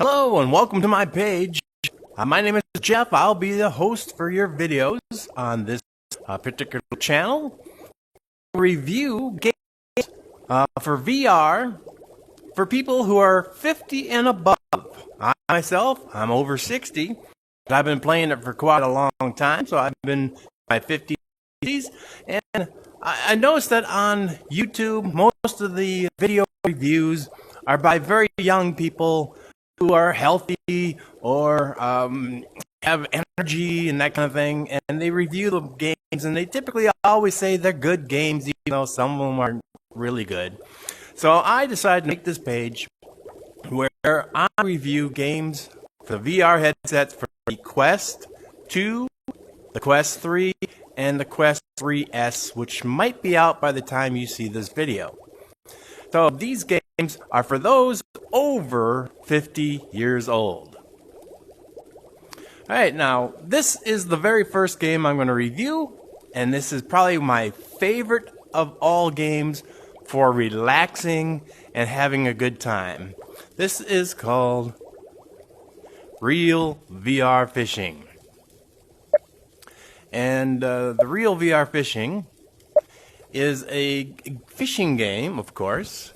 Hello and welcome to my page. My name is Jeff. I'll be the host for your videos on this particular channel. Review games for VR for people who are 50 and above. I myself, I'm over 60. I've been playing it for quite a long time, so I've been in my 50s. And I noticed that on YouTube, most of the video reviews are by very young people who are healthy or have energy and that kind of thing, and they review the games, and they typically always say they're good games, even though some of them aren't really good. So I decided to make this page where I review games for the VR headsets for the Quest 2, the Quest 3, and the Quest 3S, which might be out by the time you see this video. So these games are for those over 50 years old. Alright, now this is the very first game I'm going to review, and this is probably my favorite of all games for relaxing and having a good time. This is called Real VR Fishing. And the Real VR Fishing is a fishing game, of course.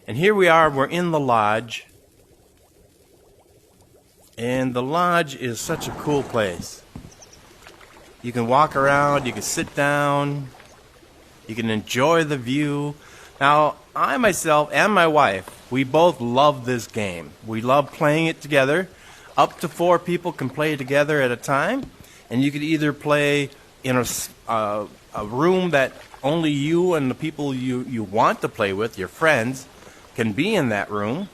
And here we are, we're in the lodge. And the lodge is such a cool place. You can walk around, you can sit down, you can enjoy the view. Now, I myself and my wife, we both love this game. We love playing it together. Up to 4 people can play together at a time. And you could either play in a room that only you and the people you want to play with, your friends, can be in that room.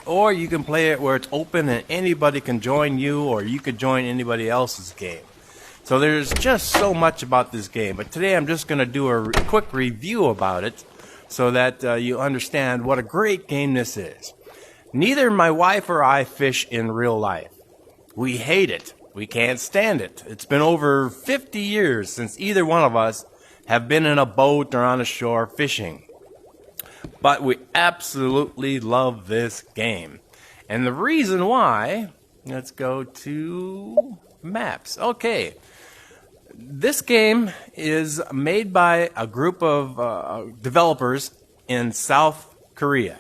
Or you can play it where it's open and anybody can join you, or you could join anybody else's game. So there's just so much about this game. But today I'm just going to do a quick review about it so that you understand what a great game this is. Neither my wife or I fish in real life. We hate it. We can't stand it. It's been over 50 years since either one of us have been in a boat or on a shore fishing. But we absolutely love this game. And the reason why, let's go to maps. Okay. This game is made by a group of developers in South Korea.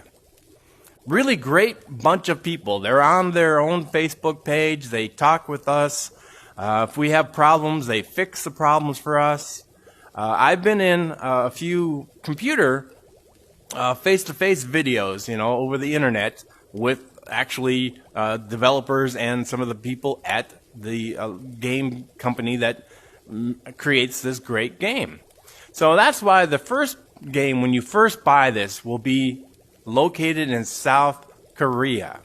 Really great bunch of people. They're on their own Facebook page. They talk with us. If we have problems, they fix the problems for us. I've been in a few computer face-to-face videos, over the internet with actually developers and some of the people at the game company that creates this great game. So that's why the first game, when you first buy this, will be located in South Korea.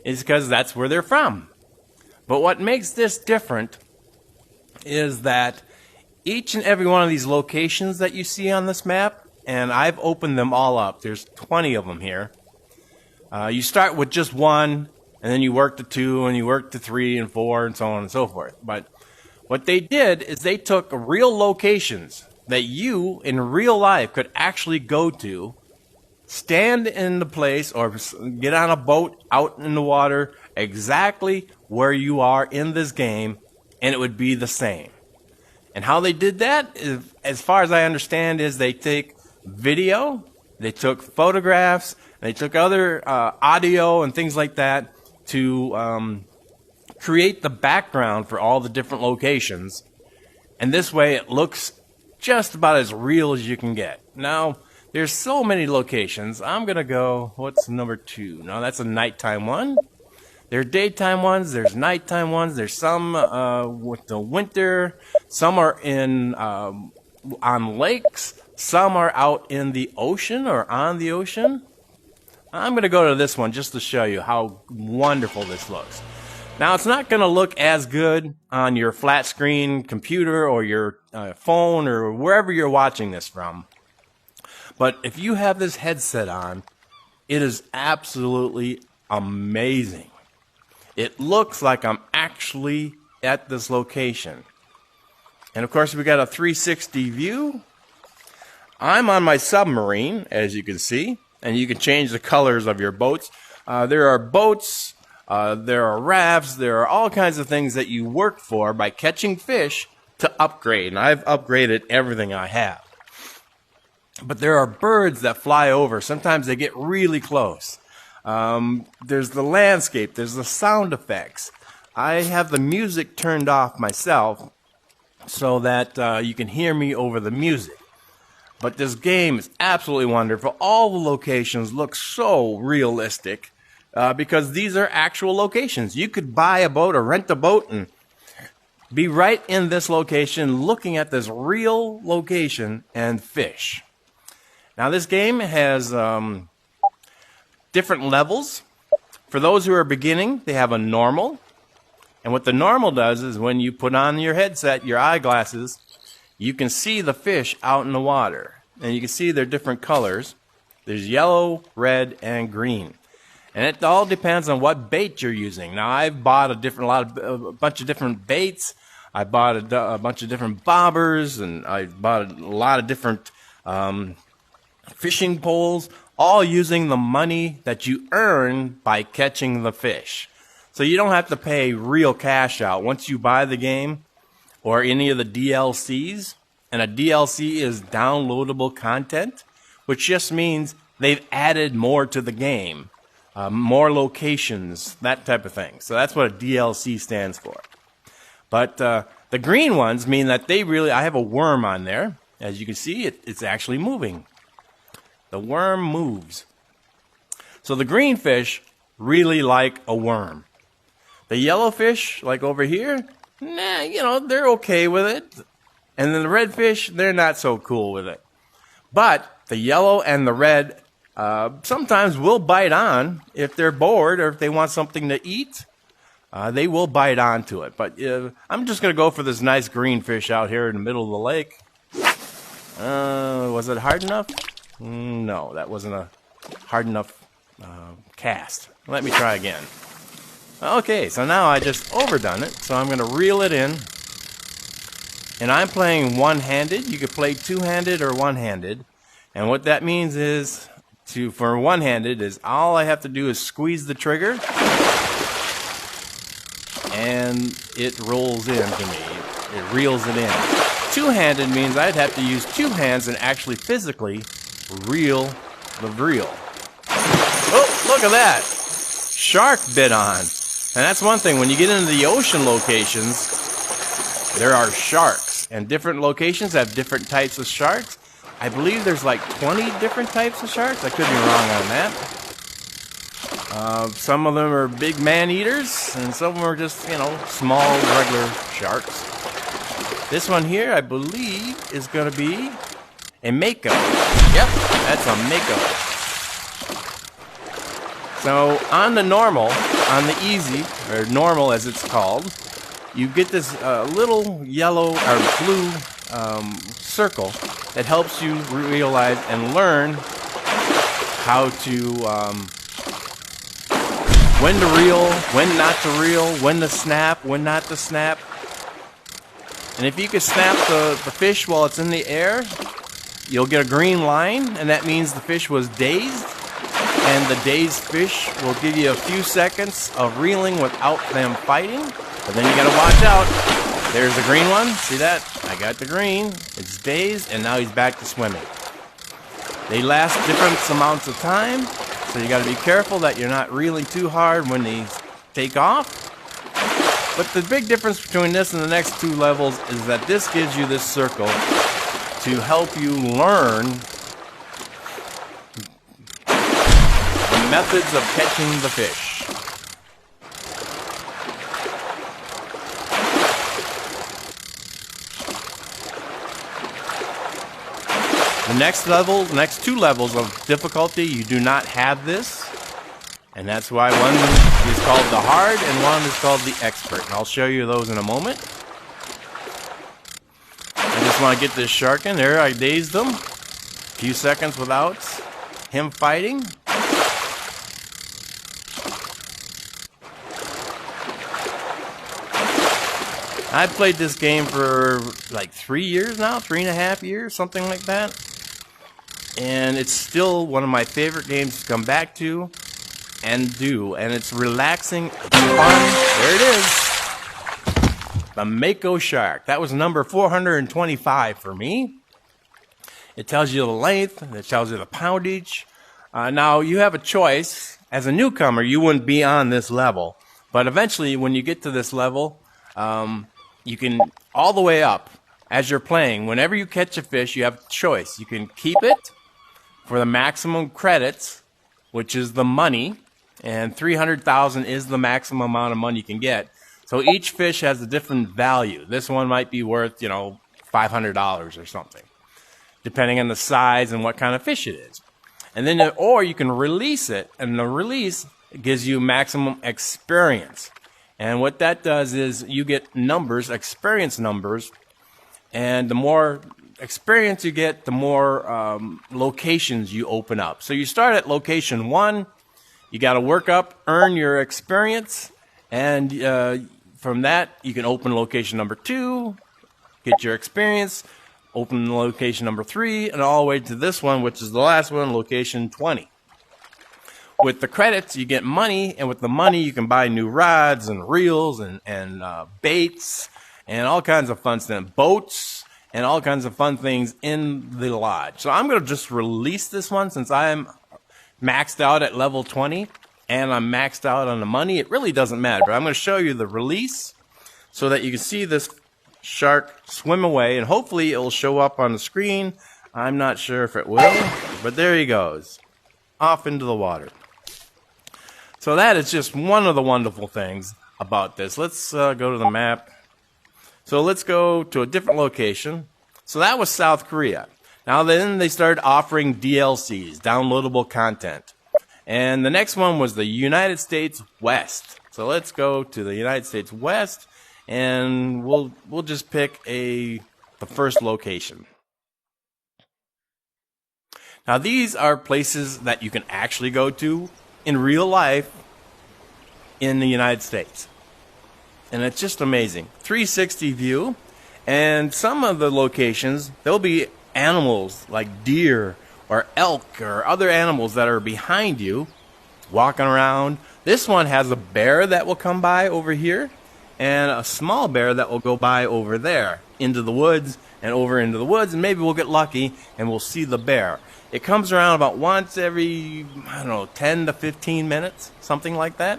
It's because that's where they're from. But what makes this different is that each and every one of these locations that you see on this map, and I've opened them all up. There's 20 of them here. You start with just one, and then you work to 2, and you work to 3 and 4, and so on and so forth. But what they did is they took real locations that you, in real life, could actually go to, stand in the place, or get on a boat out in the water, exactly where you are in this game, and it would be the same. And how they did that, is, as far as I understand, is they take video, they took photographs, they took other audio and things like that to create the background for all the different locations. And this way it looks just about as real as you can get. Now, there's so many locations. I'm going to go, what's number 2? No, that's a nighttime one. There are daytime ones, there's nighttime ones, there's some with the winter, some are in on lakes, some are out in the ocean or on the ocean. I'm going to go to this one just to show you how wonderful this looks. Now, it's not going to look as good on your flat screen computer or your phone or wherever you're watching this from. But if you have this headset on, it is absolutely amazing. It looks like I'm actually at this location. And of course, we got a 360 view. I'm on my submarine, as you can see, and you can change the colors of your boats. There are boats There are rafts. There are all kinds of things that you work for by catching fish to upgrade. And I've upgraded everything I have. But there are birds that fly over. Sometimes they get really close. There's the landscape. There's the sound effects. I have the music turned off myself so that you can hear me over the music. But this game is absolutely wonderful. All the locations look so realistic because these are actual locations. You could buy a boat or rent a boat and be right in this location looking at this real location and fish. Now this game has different levels. For those who are beginning, they have a normal. And what the normal does is when you put on your headset, your eyeglasses, you can see the fish out in the water. And you can see their different colors. There's yellow, red, and green. And it all depends on what bait you're using. Now I've bought a bunch of different baits. I bought a bunch of different bobbers, and I bought a lot of different fishing poles, all using the money that you earn by catching the fish. So you don't have to pay real cash out once you buy the game or any of the DLCs. And a DLC is downloadable content, which just means they've added more to the game, more locations, that type of thing. So that's what a DLC stands for. But the green ones mean that I have a worm on there. As you can see, it's actually moving. The worm moves. So the green fish really like a worm. The yellow fish, like over here, they're okay with it. And then the red fish, they're not so cool with it. But the yellow and the red sometimes will bite on if they're bored or if they want something to eat. They will bite onto it. But I'm just going to go for this nice green fish out here in the middle of the lake. Was it hard enough? No, that wasn't a hard enough cast. Let me try again. Okay, so now I just overdone it. So I'm going to reel it in. And I'm playing one-handed. You could play two-handed or one-handed. And what that means is, for one-handed, is all I have to do is squeeze the trigger. And it rolls in to me. It reels it in. Two-handed means I'd have to use two hands and actually physically reel the reel. Oh, look at that! Shark bit on. And that's one thing. When you get into the ocean locations, there are sharks. And different locations have different types of sharks. I believe there's like 20 different types of sharks. I could be wrong on that. Some of them are big man-eaters, and some of them are just, small, regular sharks. This one here, I believe, is going to be a Mako. Yep, that's a Mako. So, on the normal, on the easy, or normal as it's called, you get this little yellow or blue circle that helps you realize and learn how to when to reel, when not to reel, when to snap, when not to snap. And if you can snap the fish while it's in the air, you'll get a green line, and that means the fish was dazed. And the dazed fish will give you a few seconds of reeling without them fighting. But then you gotta watch out. There's the green one. See that? I got the green. It's dazed, and now he's back to swimming. They last different amounts of time, so you gotta be careful that you're not reeling too hard when they take off. But the big difference between this and the next two levels is that this gives you this circle to help you learn the methods of catching the fish. The next two levels of difficulty, you do not have this. And that's why one is called the hard and one is called the expert. And I'll show you those in a moment. I just want to get this shark in there. I dazed him. A few seconds without him fighting. I've played this game for like 3 years now, 3.5 years, something like that. And it's still one of my favorite games to come back to. and do, and it's relaxing, fun. There it is. The Mako shark. That was number 425 for me. It tells you the length, it tells you the poundage. Now, you have a choice. As a newcomer, you wouldn't be on this level. But eventually, when you get to this level, you can, all the way up, as you're playing, whenever you catch a fish, you have a choice. You can keep it for the maximum credits, which is the money, and 300,000 is the maximum amount of money you can get. So each fish has a different value. This one might be worth, $500 or something, depending on the size and what kind of fish it is. And then, or you can release it, and the release gives you maximum experience. And what that does is you get numbers, experience numbers, and the more experience you get, the more locations you open up. So you start at location 1, you got to work up, earn your experience, and from that, you can open location number 2, get your experience, open location number 3, and all the way to this one, which is the last one, location 20. With the credits, you get money, and with the money, you can buy new rods and reels and baits and all kinds of fun stuff, boats and all kinds of fun things in the lodge. So I'm going to just release this one since I'm maxed out at level 20. And I'm maxed out on the money. It really doesn't matter, but I'm going to show you the release so that you can see this shark swim away, and hopefully it will show up on the screen. I'm not sure if it will, but there he goes, off into the water. So that is just one of the wonderful things about this. Let's go to the map. So let's go to a different location. So that was South Korea. Now then they started offering DLCs, downloadable content. And the next one was the United States West. So let's go to the United States West, and we'll just pick the first location. Now these are places that you can actually go to in real life in the United States. And it's just amazing. 360 view, and some of the locations, there'll be animals like deer or elk or other animals that are behind you walking around. This one has a bear that will come by over here and a small bear that will go by over there into the woods and over into the woods, and maybe we'll get lucky and we'll see the bear. It comes around about once every, 10 to 15 minutes, something like that.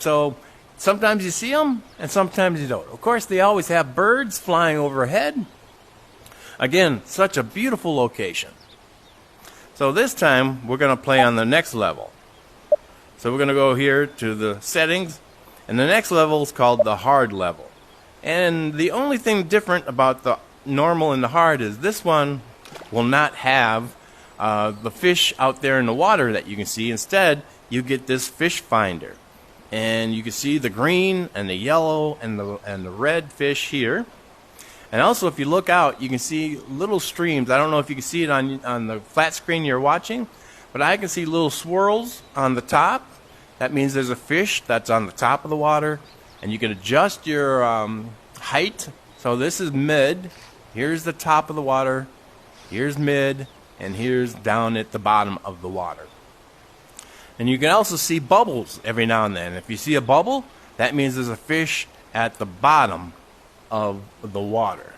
So sometimes you see them and sometimes you don't. Of course, they always have birds flying overhead. Again, such a beautiful location. So this time, we're going to play on the next level. So we're going to go here to the settings, and the next level is called the hard level. And the only thing different about the normal and the hard is this one will not have the fish out there in the water that you can see. Instead, you get this fish finder. And you can see the green and the yellow and the red fish here. And also, if you look out, you can see little streams. I don't know if you can see it on the flat screen you're watching, but I can see little swirls on the top. That means there's a fish that's on the top of the water, and you can adjust your height. So this is mid. Here's the top of the water. Here's mid, and here's down at the bottom of the water. And you can also see bubbles every now and then. If you see a bubble, that means there's a fish at the bottom of the water.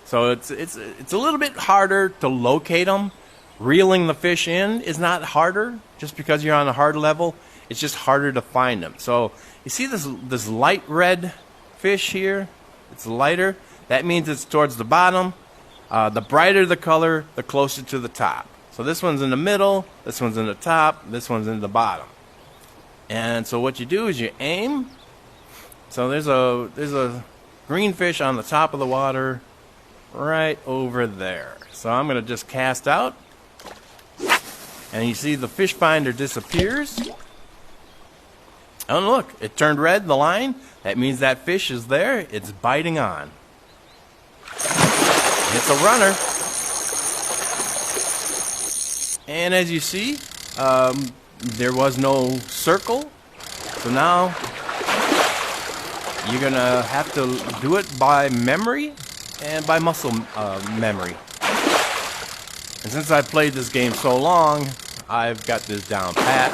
So it's a little bit harder to locate them. Reeling the fish in is not harder just because you're on a hard level. It's just harder to find them. So you see this light red fish here? It's lighter. That means it's towards the bottom. The brighter the color, the closer to the top. So this one's in the middle, this one's in the top, this one's in the bottom. And so what you do is you aim. So there's a green fish on the top of the water right over there. So I'm going to just cast out. And you see the fish finder disappears. Oh, look, it turned red, the line. That means that fish is there. It's biting on. It's a runner. And as you see, there was no circle. So now you're going to have to do it by memory and by muscle memory. And since I've played this game so long, I've got this down pat,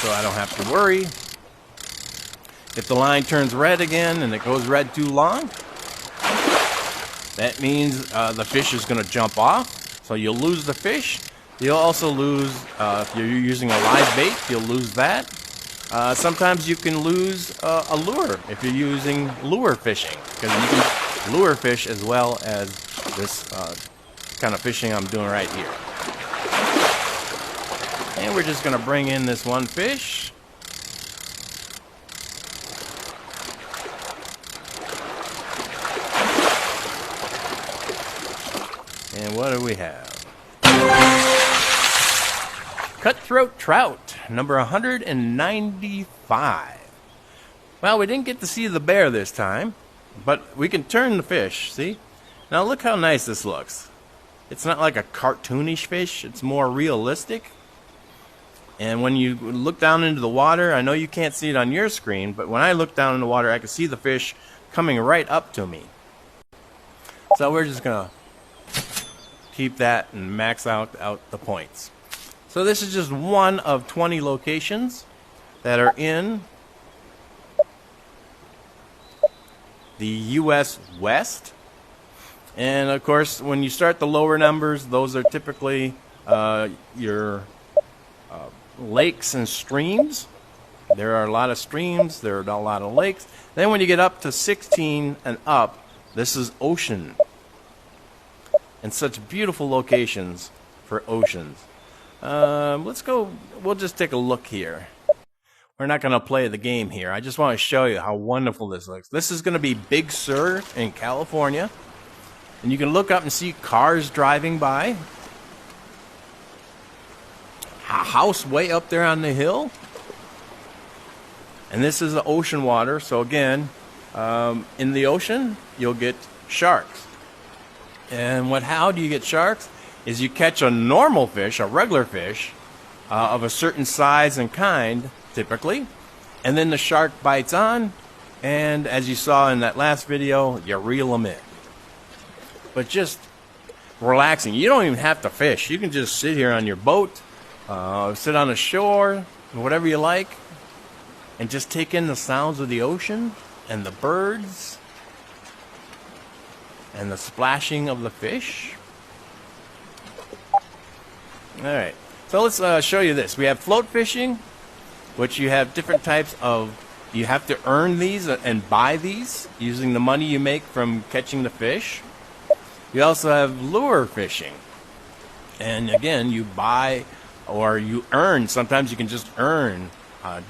so I don't have to worry. If the line turns red again and it goes red too long, that means the fish is going to jump off, so you'll lose the fish. You'll also lose, if you're using a live bait, you'll lose that. Sometimes you can lose a lure if you're using lure fishing, because you can lure fish as well as this kind of fishing I'm doing right here. And we're just going to bring in this one fish. And what do we have? Cutthroat trout, number 195. Well, we didn't get to see the bear this time, but we can turn the fish, see? Now look how nice this looks. It's not like a cartoonish fish, it's more realistic. And when you look down into the water, I know you can't see it on your screen, but when I look down in the water, I can see the fish coming right up to me. So we're just gonna keep that and max out the points. So this is just one of 20 locations that are in the U.S. West. And of course, when you start the lower numbers, those are typically your lakes and streams. There are a lot of streams, there are a lot of lakes. Then when you get up to 16 and up, this is ocean. And such beautiful locations for oceans. Let's go, we'll just take a look here. We're not going to play the game here. I just want to show you how wonderful this looks. This is going to be Big Sur in California. And you can look up and see cars driving by. A house way up there on the hill. And this is the ocean water. So again, in the ocean, you'll get sharks. And how do you get sharks? Is you catch a normal fish, a regular fish, of a certain size and kind, typically. And then the shark bites on. And as you saw in that last video, you reel them in. But just relaxing. You don't even have to fish. You can just sit here on your boat, sit on the shore, whatever you like, and just take in the sounds of the ocean and the birds and the splashing of the fish. Alright, so let's show you this. We have float fishing, which you have different types of, you have to earn these and buy these using the money you make from catching the fish. You also have lure fishing. And again, you buy or you earn. Sometimes you can just earn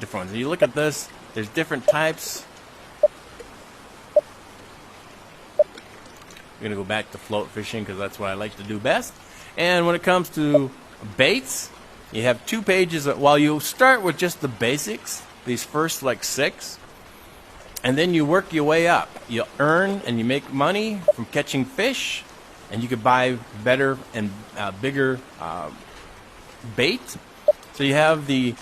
different ones. You look at this, there's different types. I'm going to go back to float fishing because that's what I like to do best. And when it comes to baits, you have 2 pages. While you start with just the basics, these first like 6, and then you work your way up. You earn and you make money from catching fish. And you could buy better and bigger bait. So you have the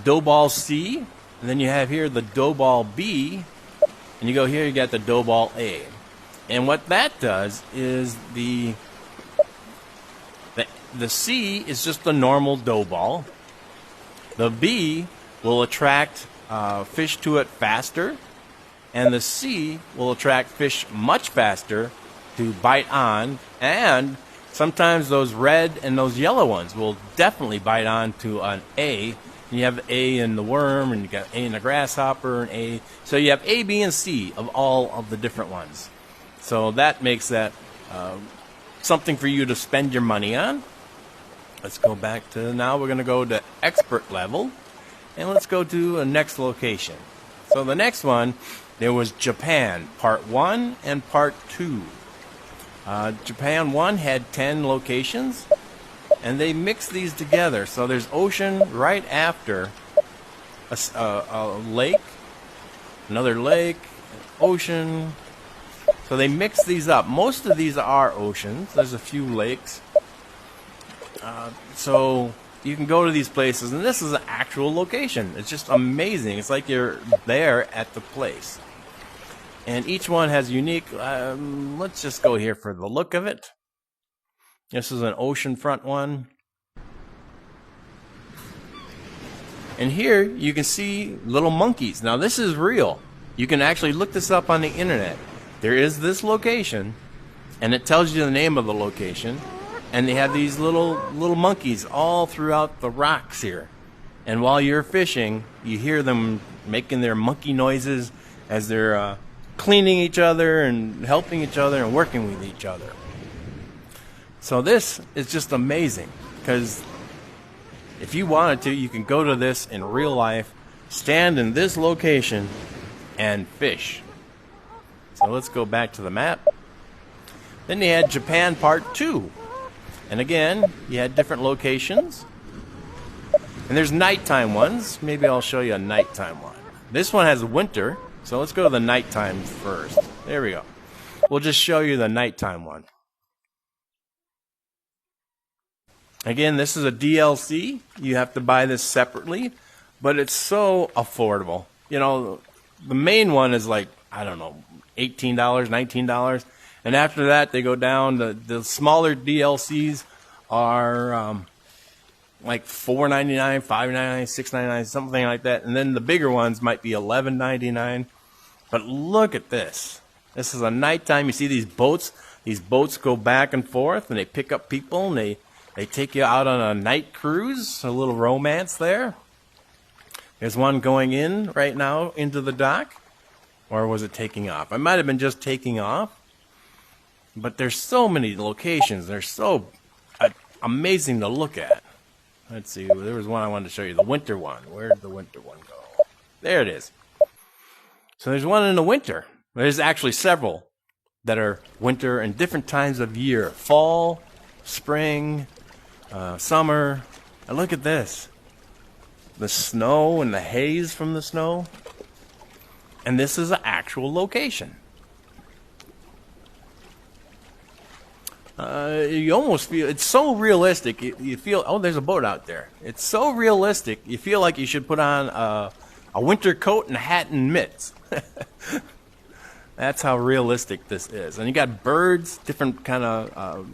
dough ball C, and then you have here the dough ball B, and you go here, you got the dough ball A. And what that does is the C is just the normal dough ball. The B will attract fish to it faster, and the C will attract fish much faster to bite on, and sometimes those red and those yellow ones will definitely bite on to an A. And you have A in the worm, and you got A in the grasshopper, and A. So you have A, B, and C of all of the different ones. So that makes that something for you to spend your money on. Let's go back to, now we're going to go to expert level, and let's go to a next location. So the next one, there was Japan, part 1 and part 2. Japan 1 had 10 locations, and they mixed these together. So there's ocean right after a lake, another lake, ocean. So they mix these up. Most of these are oceans. There's a few lakes. So you can go to these places, and this is an actual location. It's just amazing. It's like you're there at the place. And each one has unique, let's just go here for the look of it. This is an oceanfront one. And here you can see little monkeys. Now this is real. You can actually look this up on the internet. There is this location, and it tells you the name of the location, and they have these little monkeys all throughout the rocks here. And while you're fishing, you hear them making their monkey noises as they're cleaning each other and helping each other and working with each other. So this is just amazing, because if you wanted to, you can go to this in real life, stand in this location, and fish. So let's go back to the map. Then you had Japan Part 2. And again, you had different locations. And there's nighttime ones. Maybe I'll show you a nighttime one. This one has winter, so let's go to the nighttime first. There we go. We'll just show you the nighttime one. Again, this is a DLC. You have to buy this separately, but it's so affordable. You know, the main one is like, I don't know, $18, $19. And after that, they go down. The smaller DLCs are like $4.99, $5.99, $6.99, something like that. And then the bigger ones might be $11.99. But look at this. This is a nighttime. You see these boats? These boats go back and forth, and they pick up people, and they take you out on a night cruise, a little romance there. There's one going in right now into the dock. Or was it taking off? It might have been just taking off. But there's so many locations. They're so amazing to look at. Let's see. There was one I wanted to show you. The winter one. Where did the winter one go? There it is. So there's one in the winter. There's actually several that are winter and different times of year. Fall, spring, summer. And look at this. The snow and the haze from the snow. And this is an actual location. You almost feel, it's so realistic. You feel, oh, there's a boat out there. It's so realistic. You feel like you should put on a winter coat and a hat and mitts. That's how realistic this is. And you got birds, different kind of,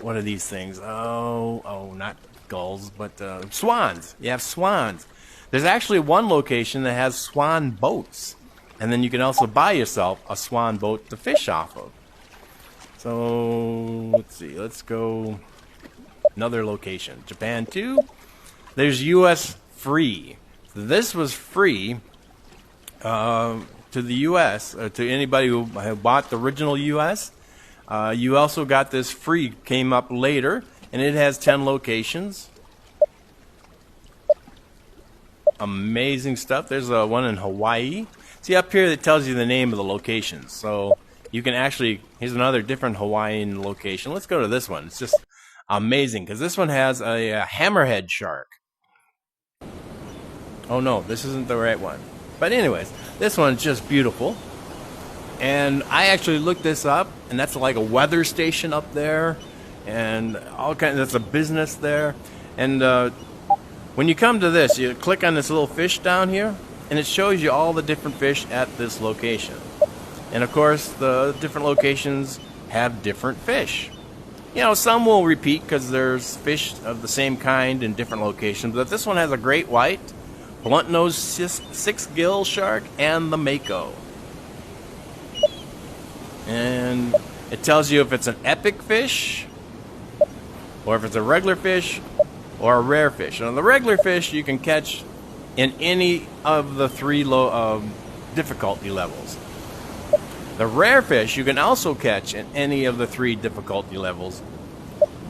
what are these things? Oh, not gulls, but swans. You have swans. There's actually one location that has swan boats. And then you can also buy yourself a swan boat to fish off of. So, let's see. Let's go another location. Japan 2. There's US free. So this was free to the US, to anybody who bought the original US. You also got this free, came up later, and it has 10 locations. Amazing stuff. There's one in Hawaii. See up here that tells you the name of the locations. So you can actually, here's another different Hawaiian location. Let's go to this one. It's just amazing because this one has a hammerhead shark. Oh no, this isn't the right one. But anyways, this one's just beautiful. And I actually looked this up, and that's like a weather station up there, and all kinds. That's a business there. And when you come to this, you click on this little fish down here, and it shows you all the different fish at this location. And of course, the different locations have different fish. You know, some will repeat because there's fish of the same kind in different locations, but this one has a great white, blunt-nosed six-gill shark, and the Mako. And it tells you if it's an epic fish, or if it's a regular fish, or a rare fish. Now, the regular fish you can catch in any of the 3 difficulty levels. The rare fish you can also catch in any of the 3 difficulty levels.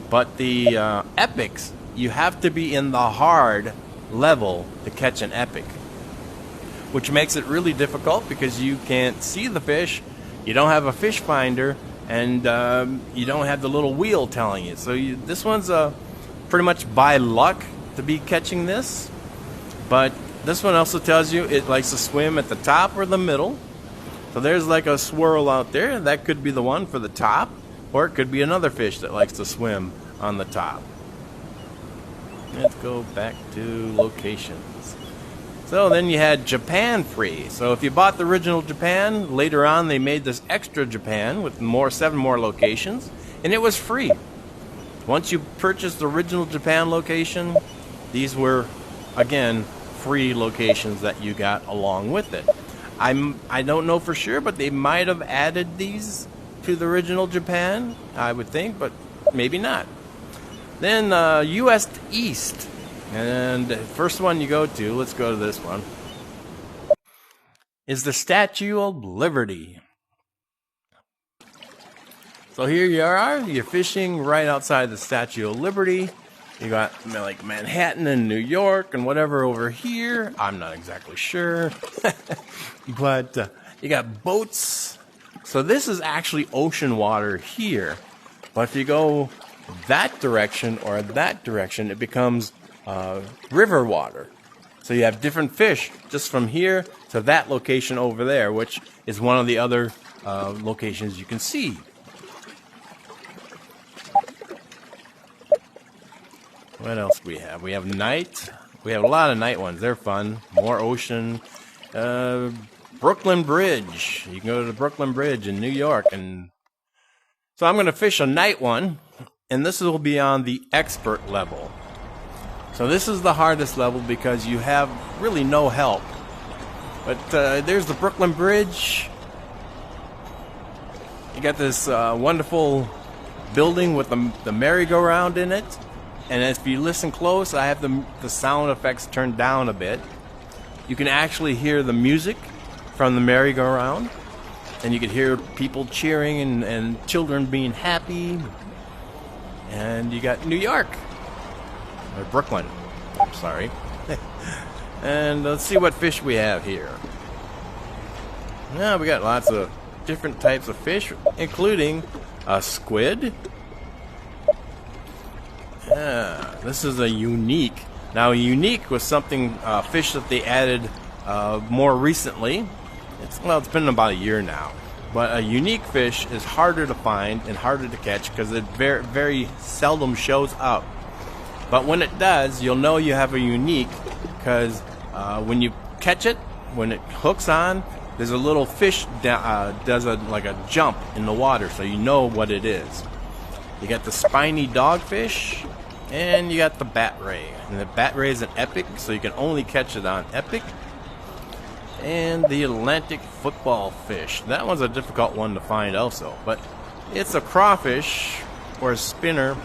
But the epics, you have to be in the hard level to catch an epic. Which makes it really difficult because you can't see the fish, you don't have a fish finder, and you don't have the little wheel telling you. So this one's pretty much by luck to be catching this. But this one also tells you it likes to swim at the top or the middle. So there's like a swirl out there. That could be the one for the top, or it could be another fish that likes to swim on the top. Let's go back to locations. So then you had Japan free. So if you bought the original Japan, later on they made this extra Japan with 7 more locations, and it was free. Once you purchased the original Japan location, these were, again, free locations that you got along with it. I don't know for sure, but they might have added these to the original Japan, I would think, but maybe not. Then US East, and the first one you go to, let's go to this one, is the Statue of Liberty. So here you are, you're fishing right outside the Statue of Liberty. You got like Manhattan and New York and whatever over here. I'm not exactly sure. But you got boats. So this is actually ocean water here. But if you go that direction or that direction, it becomes river water. So you have different fish just from here to that location over there, which is one of the other locations you can see. What else do we have? We have night. We have a lot of night ones. They're fun. More ocean. Brooklyn Bridge. You can go to the Brooklyn Bridge in New York. And so I'm going to fish a night one. And this will be on the expert level. So this is the hardest level because you have really no help. But there's the Brooklyn Bridge. You got this wonderful building with the merry-go-round in it. And if you listen close, I have the sound effects turned down a bit. You can actually hear the music from the merry-go-round. And you can hear people cheering and children being happy. And you got New York. Or Brooklyn. I'm sorry. And let's see what fish we have here. Now we got lots of different types of fish, including a squid. Yeah, this is a unique. Now, a unique was something fish that they added more recently. It's been about a year now. But a unique fish is harder to find and harder to catch because it very, very seldom shows up. But when it does, you'll know you have a unique because when you catch it, when it hooks on, there's a little fish does like a jump in the water, so you know what it is. You got the spiny dogfish, and you got the bat ray. And the bat ray is an epic, so you can only catch it on epic. And the Atlantic football fish. That one's a difficult one to find also, but it's a crawfish or a spinner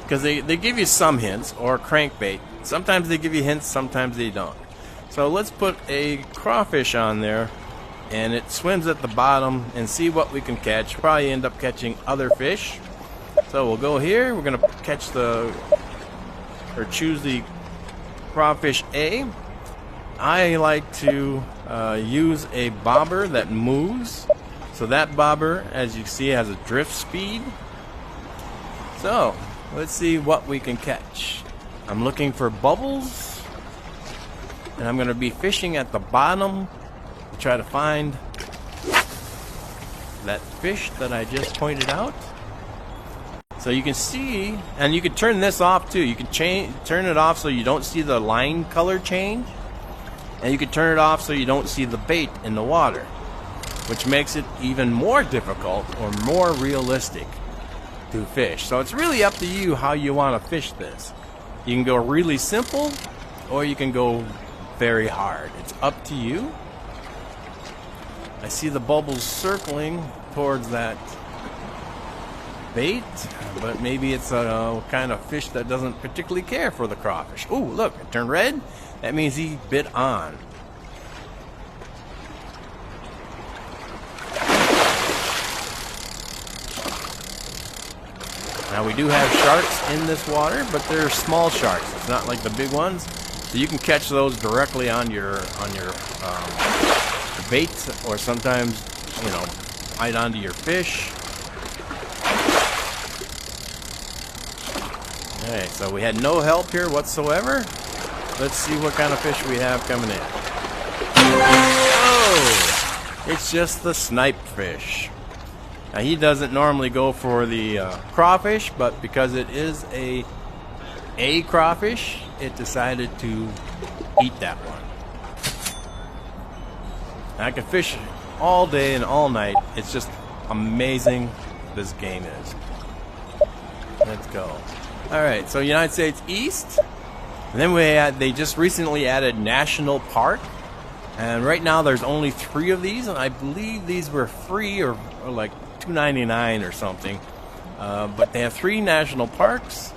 because they give you some hints, or a crankbait. Sometimes they give you hints, sometimes they don't. So let's put a crawfish on there, and it swims at the bottom, and see what we can catch. Probably end up catching other fish. So we'll go here. We're going to catch choose the crawfish A. I like to use a bobber that moves. So that bobber, as you see, has a drift speed. So let's see what we can catch. I'm looking for bubbles, and I'm going to be fishing at the bottom to try to find that fish that I just pointed out. So you can see, and you can turn this off too. You can turn it off so you don't see the line color change, and you can turn it off so you don't see the bait in the water, which makes it even more difficult or more realistic to fish. So it's really up to you how you want to fish this. You can go really simple, or you can go very hard. It's up to you. I see the bubbles circling towards that bait, but maybe it's a kind of fish that doesn't particularly care for the crawfish. Ooh, look, it turned red. That means he bit on. Now we do have sharks in this water, but they're small sharks. It's not like the big ones. So you can catch those directly on your bait, or sometimes, bite onto your fish. Alright, so we had no help here whatsoever. Let's see what kind of fish we have coming in. Oh! It's just the snipe fish. Now he doesn't normally go for the crawfish, but because it is a crawfish, it decided to eat that one. I can fish all day and all night. It's just amazing this game is. Let's go. Alright, so United States East. And then they just recently added National Park. And right now there's only 3 of these, and I believe these were free or like $2.99 or something. But they have 3 national parks,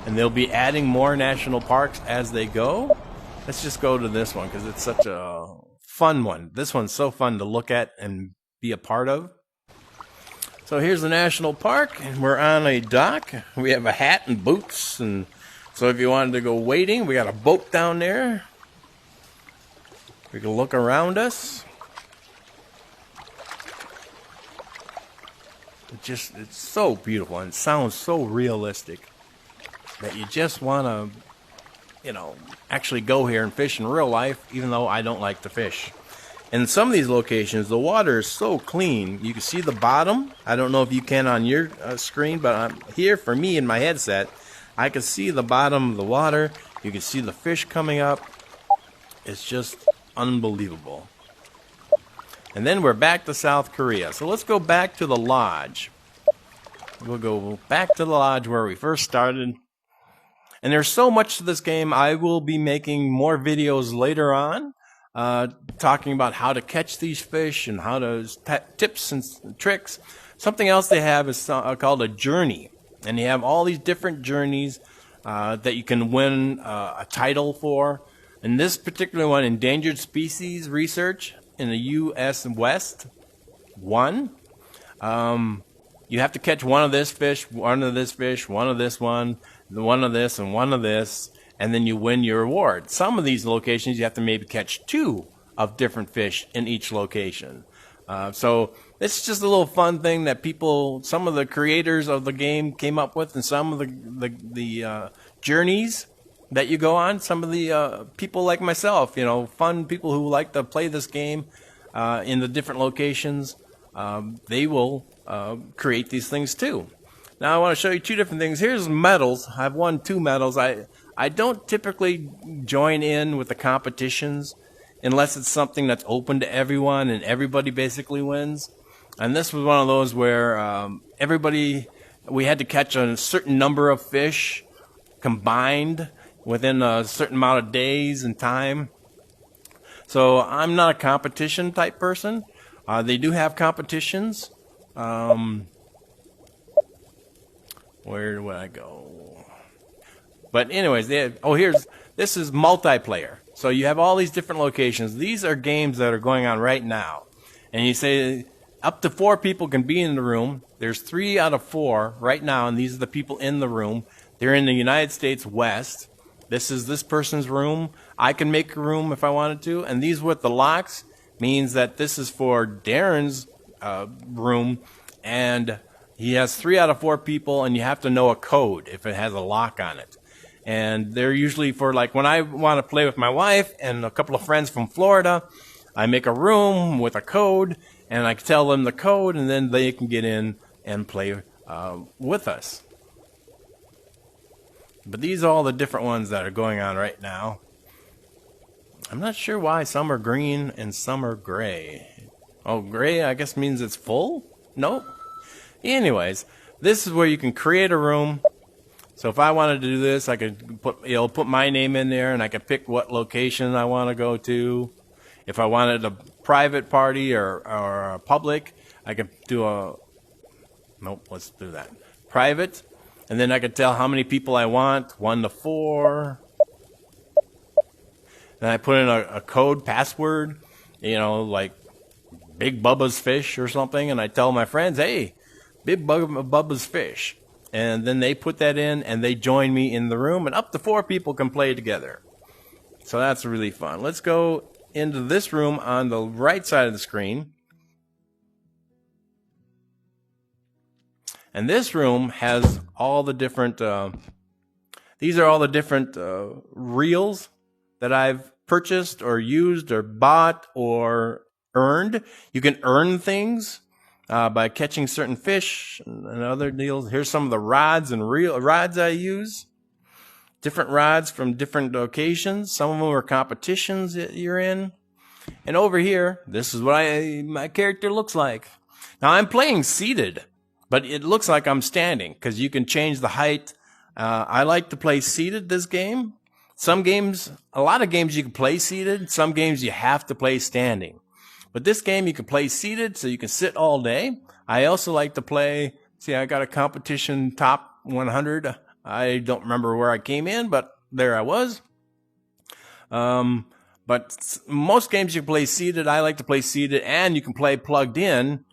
and they'll be adding more national parks as they go. Let's just go to this one because it's such a fun one. This one's so fun to look at and be a part of. So here's the national park, and we're on a dock. We have a hat and boots, and so if you wanted to go wading, we got a boat down there. We can look around us. It's so beautiful, and it sounds so realistic that you just want to, actually go here and fish in real life, even though I don't like to fish. In some of these locations, the water is so clean. You can see the bottom. I don't know if you can on your screen, but here for me in my headset, I can see the bottom of the water. You can see the fish coming up. It's just unbelievable. And then we're back to South Korea. So let's go back to the lodge. We'll go back to the lodge where we first started. And there's so much to this game. I will be making more videos later on, talking about how to catch these fish and how to tips and tricks. Something else they have is called a journey. And you have all these different journeys that you can win a title for. In this particular one, Endangered Species Research in the U.S. West, 1. You have to catch one of this fish, one of this fish, one of this one of this, and one of this, and then you win your reward. Some of these locations, you have to maybe catch 2 of different fish in each location. So it's just a little fun thing that some of the creators of the game came up with, and some of the journeys that you go on. Some of the people like myself, fun people who like to play this game in the different locations, they will create these things too. Now I want to show you 2 different things. Here's medals. I've won 2 medals. I don't typically join in with the competitions unless it's something that's open to everyone and everybody basically wins. And this was one of those where we had to catch a certain number of fish combined within a certain amount of days and time. So I'm not a competition type person. They do have competitions. Where would I go? But anyways, this is multiplayer. So you have all these different locations. These are games that are going on right now. And you say up to 4 people can be in the room. There's 3 out of 4 right now, and these are the people in the room. They're in the United States West. This is this person's room. I can make a room if I wanted to. And these with the locks means that this is for Darren's room. And he has 3 out of 4 people, and you have to know a code if it has a lock on it. And they're usually for, like, when I want to play with my wife and a couple of friends from Florida, I make a room with a code, and I tell them the code, and then they can get in and play with us. But these are all the different ones that are going on right now. I'm not sure why some are green and some are gray. Oh, gray I guess means it's full? Nope. Anyways, this is where you can create a room. So if I wanted to do this, I could put my name in there, and I could pick what location I want to go to. If I wanted a private party or a public, I could do let's do that. Private. And then I could tell how many people I want, 1 to 4. Then I put in a code, password, like Big Bubba's Fish or something, and I tell my friends, hey, Big Bubba's Fish. And then they put that in, and they join me in the room, and up to 4 people can play together. So that's really fun. Let's go into this room on the right side of the screen. And this room has all the different, these are all the different reels that I've purchased or used or bought or earned. You can earn things by catching certain fish and other deals. Here's some of the rods and rods I use. Different rods from different locations. Some of them are competitions that you're in. And over here, this is what my character looks like. Now I'm playing seated, but it looks like I'm standing because you can change the height. I like to play seated this game. Some games, a lot of games you can play seated. Some games you have to play standing. But this game you can play seated, so you can sit all day. I also like to play, see, I got a competition top 100. I don't remember where I came in, but there I was. But most games you can play seated. I like to play seated, and you can play plugged in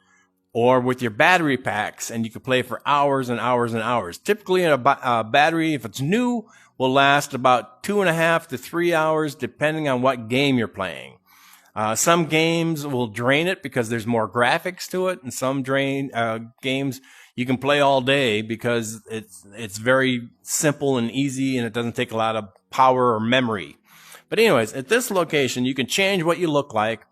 or with your battery packs, and you can play for hours and hours and hours. Typically, a battery, if it's new, will last about 2.5 to 3 hours, depending on what game you're playing. Some games will drain it because there's more graphics to it, and some games you can play all day because it's very simple and easy, and it doesn't take a lot of power or memory. But anyways, at this location, you can change what you look like.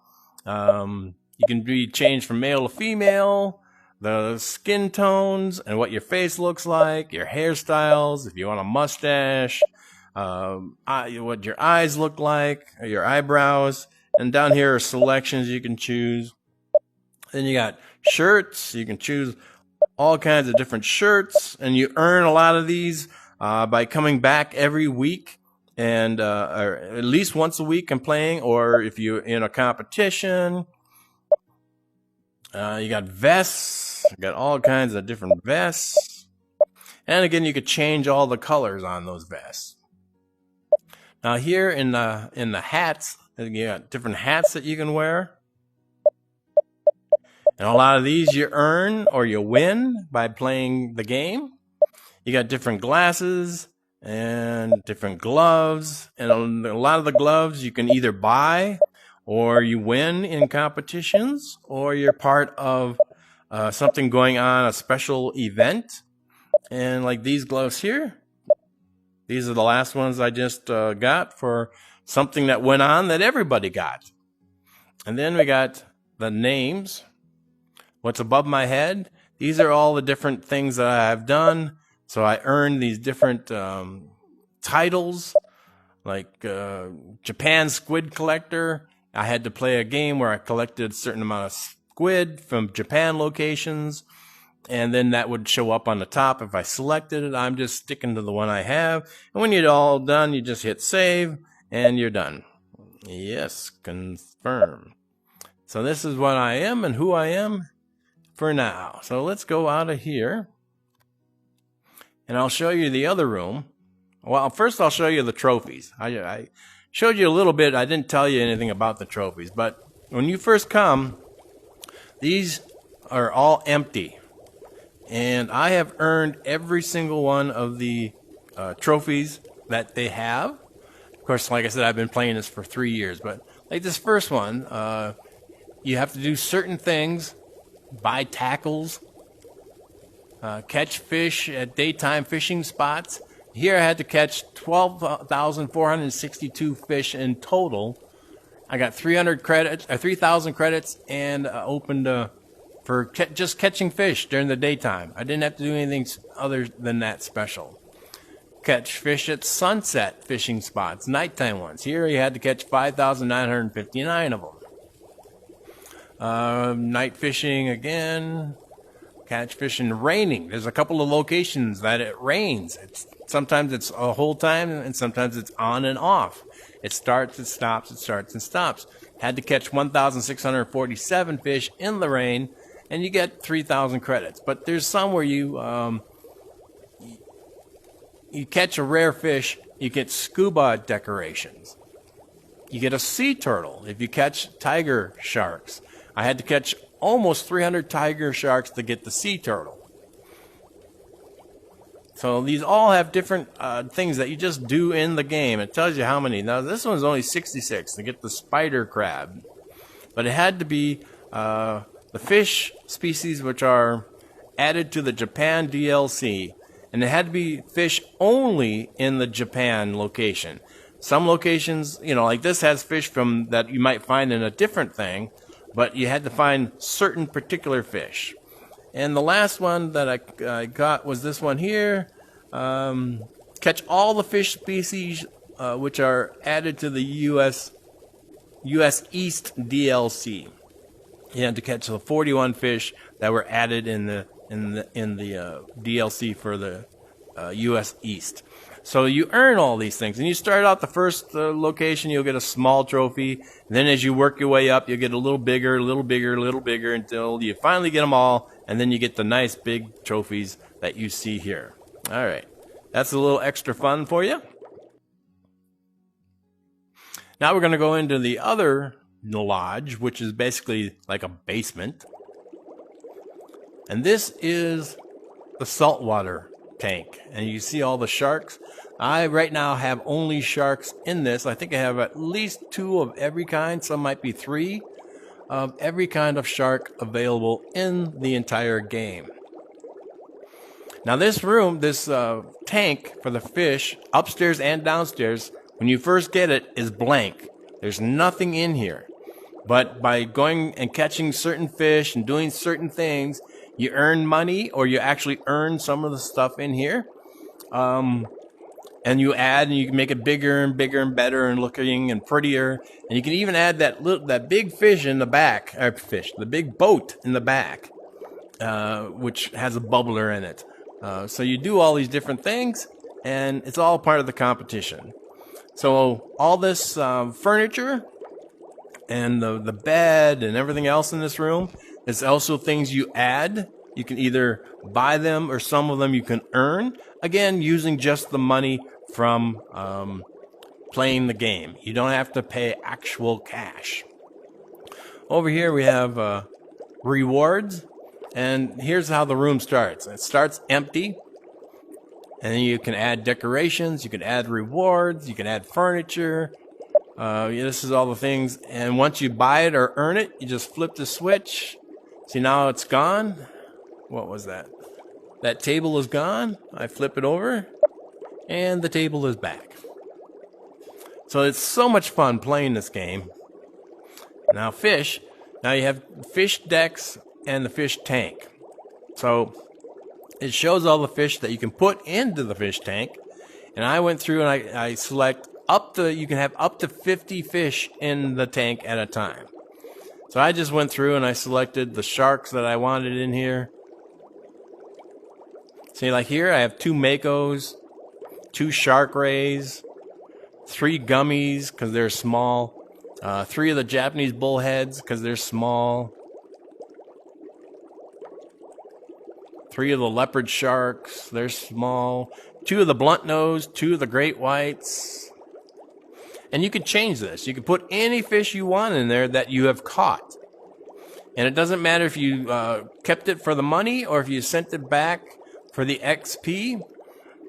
You can be changed from male to female, the skin tones, and what your face looks like, your hairstyles, if you want a mustache, what your eyes look like, or your eyebrows. And down here are selections you can choose. Then you got shirts. You can choose all kinds of different shirts, and you earn a lot of these by coming back every week, and or at least once a week and playing, or if you're in a competition. You got vests. You got all kinds of different vests. And again, you could change all the colors on those vests. Now here in the hats, you got different hats that you can wear. And a lot of these you earn or you win by playing the game. You got different glasses and different gloves. And a lot of the gloves you can either buy, or you win in competitions, or you're part of something going on, a special event. And like these gloves here, these are the last ones I just got for something that went on that everybody got. And then we got the names. What's above my head? These are all the different things that I have done. So I earned these different titles, like Japan Squid Collector. I had to play a game where I collected a certain amount of squid from Japan locations, and then that would show up on the top if I selected it. I'm just sticking to the one I have. And when you're all done, you just hit save, and you're done. Yes, confirm. So this is what I am and who I am for now. So let's go out of here, and I'll show you the other room. Well, first I'll show you the trophies. I showed you a little bit. I didn't tell you anything about the trophies, but when you first come, these are all empty. And I have earned every single one of the trophies that they have. Of course, like I said, I've been playing this for 3 years, but like this first one, you have to do certain things, buy tackles, catch fish at daytime fishing spots. Here I had to catch 12,462 fish in total. I got 300 credits, 3,000 credits, and opened for just catching fish during the daytime. I didn't have to do anything other than that special. Catch fish at sunset fishing spots, nighttime ones. Here you had to catch 5,959 of them. Night fishing again. Catch fish in raining. There's a couple of locations that it rains. Sometimes it's a whole time, and sometimes it's on and off. It starts, it stops, it starts and stops. Had to catch 1,647 fish in the rain, and you get 3,000 credits. But there's some where you catch a rare fish, you get scuba decorations. You get a sea turtle if you catch tiger sharks. I had to catch almost 300 tiger sharks to get the sea turtle. So these all have different things that you just do in the game. It tells you how many. Now this one's only 66 to get the spider crab. But it had to be the fish species which are added to the Japan DLC. And it had to be fish only in the Japan location. Some locations, you know, like this has fish from that you might find in a different thing, but you had to find certain particular fish. And the last one that I got was this one here. Catch all the fish species which are added to the US East DLC. You had to catch the 41 fish that were added in the DLC for the US East. So you earn all these things, and you start out the first location, you'll get a small trophy. Then as you work your way up, you'll get a little bigger, a little bigger, a little bigger, until you finally get them all, and then you get the nice big trophies that you see here. All right, that's a little extra fun for you. Now we're going to go into the other lodge, which is basically like a basement. And this is the saltwater tank, and you see all the sharks. I right now have only sharks in this. I think I have at least 2 of every kind. Some might be 3 of every kind of shark available in the entire game. Now this room, this tank for the fish, upstairs and downstairs, when you first get it, is blank. There's nothing in here. But by going and catching certain fish and doing certain things, you earn money, or you actually earn some of the stuff in here. And you add, and you can make it bigger and bigger and better and looking and prettier. And you can even add that big fish in the back, the big boat in the back, which has a bubbler in it. So you do all these different things, and it's all part of the competition. So all this furniture and the bed and everything else in this room is also things you add. You can either buy them, or some of them you can earn, again using just the money from playing the game. You don't have to pay actual cash. Over here we have rewards, and here's how the room starts. It starts empty, and then you can add decorations, you can add rewards, you can add furniture. This is all the things, and once you buy it or earn it, you just flip the switch. See, now it's gone. What was that? That table is gone. I flip it over, and the table is back. So it's so much fun playing this game. Now fish. Now you have fish decks and the fish tank. So it shows all the fish that you can put into the fish tank. And I went through and I select you can have up to 50 fish in the tank at a time. So I just went through and I selected the sharks that I wanted in here. See, like here I have 2 Makos, 2 shark rays, 3 gummies because they're small, 3 of the Japanese bullheads because they're small, 3 of the leopard sharks, they're small, 2 of the blunt nose, 2 of the great whites. And you can change this. You can put any fish you want in there that you have caught. And it doesn't matter if you kept it for the money or if you sent it back for the XP.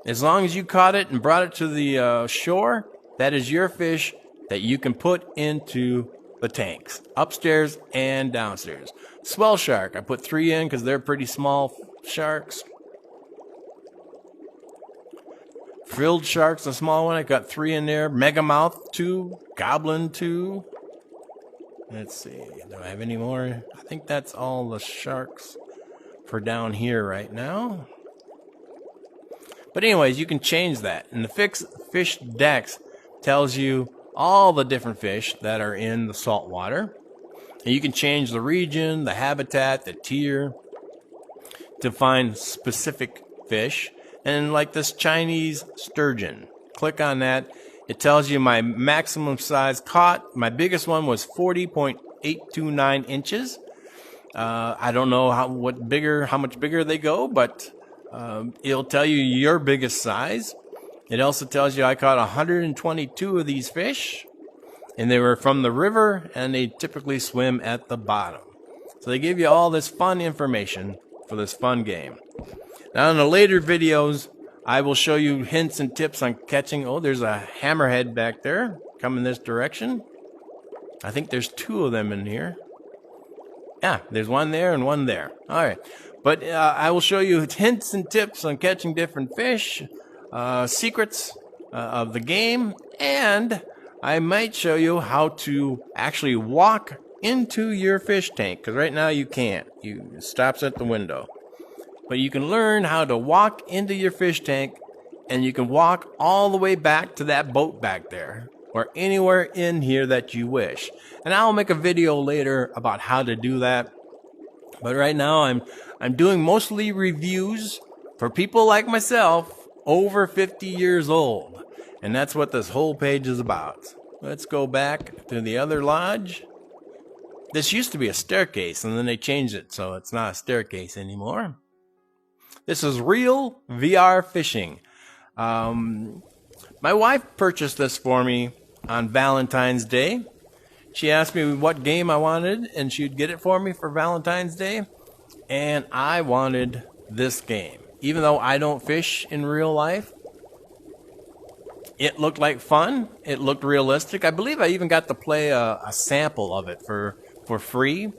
As long as you caught it and brought it to the shore, that is your fish that you can put into the tanks, upstairs and downstairs. Swell shark, I put 3 in because they're pretty small sharks. Frilled shark's a small one. I got 3 in there. Megamouth 2. Goblin 2. Let's see. Do I have any more? I think that's all the sharks for down here right now. But anyways, you can change that. And the fish decks tells you all the different fish that are in the salt water. And you can change the region, the habitat, the tier to find specific fish. And like this Chinese sturgeon, click on that. It tells you my maximum size caught. My biggest one was 40.829 inches. I don't know how much bigger they go, but it'll tell you your biggest size. It also tells you I caught 122 of these fish, and they were from the river, and they typically swim at the bottom. So they give you all this fun information for this fun game. Now in the later videos, I will show you hints and tips on catching. Oh, there's a hammerhead back there coming this direction. I think there's 2 of them in here. Yeah, there's one there and one there. All right. But I will show you hints and tips on catching different fish, secrets of the game, and I might show you how to actually walk into your fish tank, because right now you can't. It stops at the window. But you can learn how to walk into your fish tank, and you can walk all the way back to that boat back there, or anywhere in here that you wish. And I'll make a video later about how to do that. But right now I'm doing mostly reviews for people like myself over 50 years old. And that's what this whole page is about. Let's go back to the other lodge. This used to be a staircase, and then they changed it so it's not a staircase anymore. This is Real VR Fishing. My wife purchased this for me on Valentine's Day. She asked me what game I wanted, and she'd get it for me for Valentine's Day. And I wanted this game. Even though I don't fish in real life, it looked like fun. It looked realistic. I believe I even got to play a sample of it for free.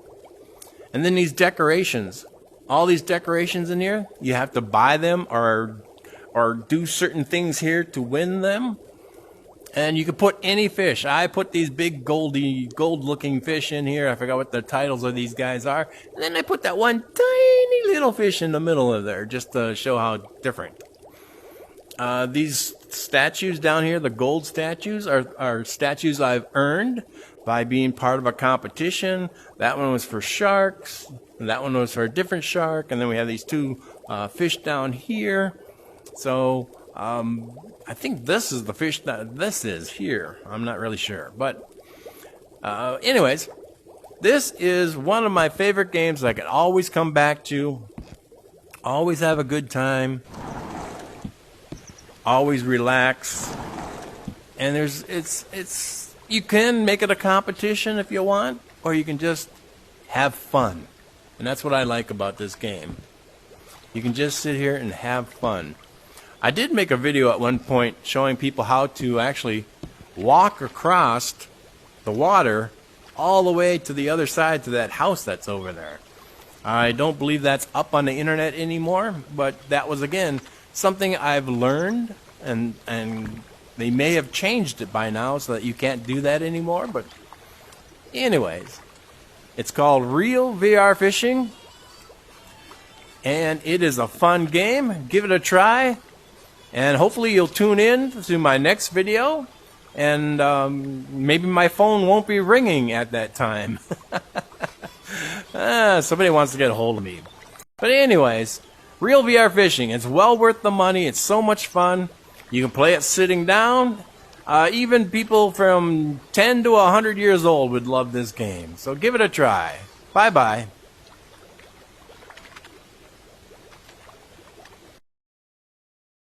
And then these decorations. All these decorations in here, you have to buy them or do certain things here to win them. And you can put any fish. I put these big gold-looking fish in here. I forgot what the titles of these guys are. And then I put that one tiny little fish in the middle of there just to show how different. These statues down here, the gold statues, are statues I've earned by being part of a competition. That one was for sharks. That one was for a different shark. And then we have these two fish down here. So I think this is the fish that this is here. I'm not really sure. But anyways, this is one of my favorite games I can always come back to. Always have a good time. Always relax. And it's you can make it a competition if you want, or you can just have fun. And that's what I like about this game. You can just sit here and have fun. I did make a video at one point showing people how to actually walk across the water all the way to the other side to that house that's over there. I don't believe that's up on the internet anymore, but that was, again, something I've learned, and they may have changed it by now so that you can't do that anymore. But anyways, it's called Real VR Fishing, and it is a fun game. Give it a try. And hopefully you'll tune in to my next video, and maybe my phone won't be ringing at that time. Somebody wants to get a hold of me. But anyways, Real VR Fishing. It's well worth the money. It's so much fun. You can play it sitting down. Even people from 10 to 100 years old would love this game. So give it a try. Bye-bye.